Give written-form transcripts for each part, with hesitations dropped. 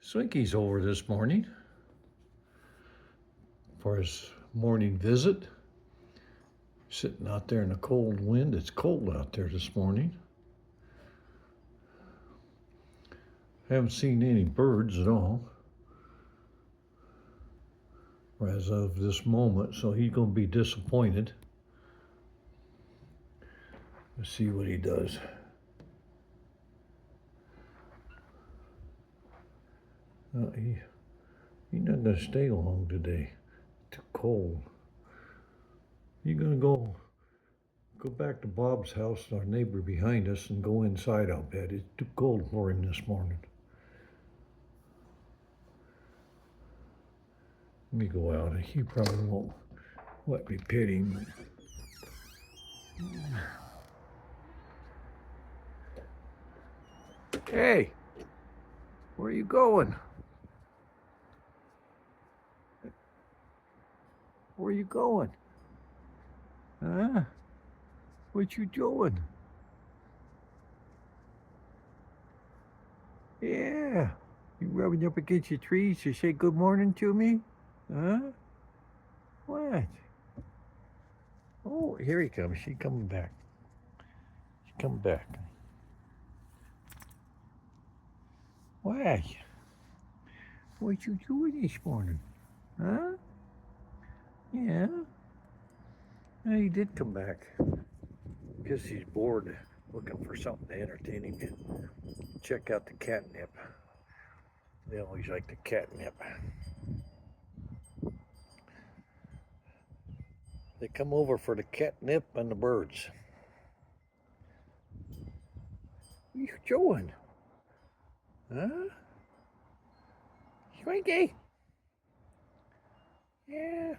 Slinky's over this morning for his morning visit. Sitting out there in the cold wind. It's cold out there this morning. Haven't seen any birds at all as of this moment, so he's going to be disappointed. Let's see what he does. He's not going to stay long today. Too cold. He's going to go back to Bob's house, our neighbor behind us, and go inside, I'll bet. It's too cold for him this morning. Let me go out. He probably won't let me pet him. Hey, where are you going? Where are you going? Huh? What you doing? Yeah. You rubbing up against your trees to say good morning to me? Huh? What? Oh, here he comes. She's coming back. She's coming back. What? What you doing this morning? Huh? Yeah. Yeah, he did come back. Guess he's bored, looking for something to entertain him. Check out the catnip. They always like the catnip. They come over for the catnip and the birds. What are you doing? Huh? Slinky? Yeah.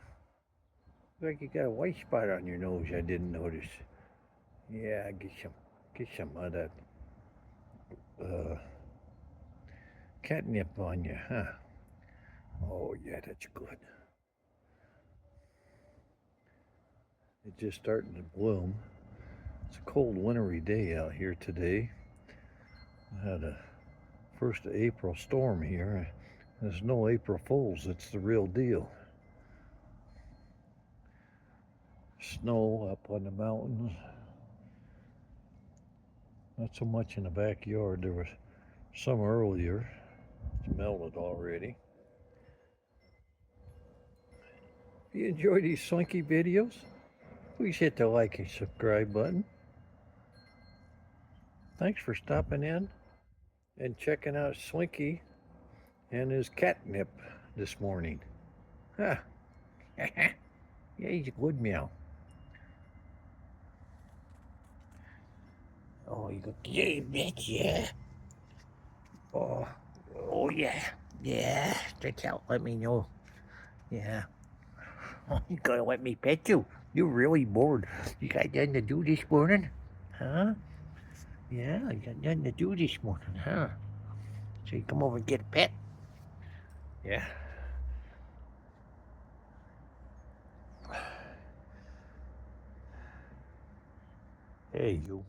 Looks like you got a white spot on your nose I didn't notice. Yeah, get some of that catnip on you, huh? Oh yeah, that's good. It's just starting to bloom. It's a cold, wintry day out here today. I had a 1st of April storm here. There's no April Fools. It's the real deal. Snow up on the mountains. Not so much in the backyard. There was some earlier. It's melted already. If you enjoy these Slinky videos, please hit the like and subscribe button. Thanks for stopping in and checking out Slinky and his catnip this morning. Huh. Yeah, he's a good meow. Oh, you go, yeah, bitch, yeah. Oh, yeah, yeah. Check out, let me know. Yeah. Oh, you gotta let me pet you. You're really bored. You got nothing to do this morning? Huh? Yeah, you got nothing to do this morning, huh? So you come over and get a pet? Yeah. Hey, you.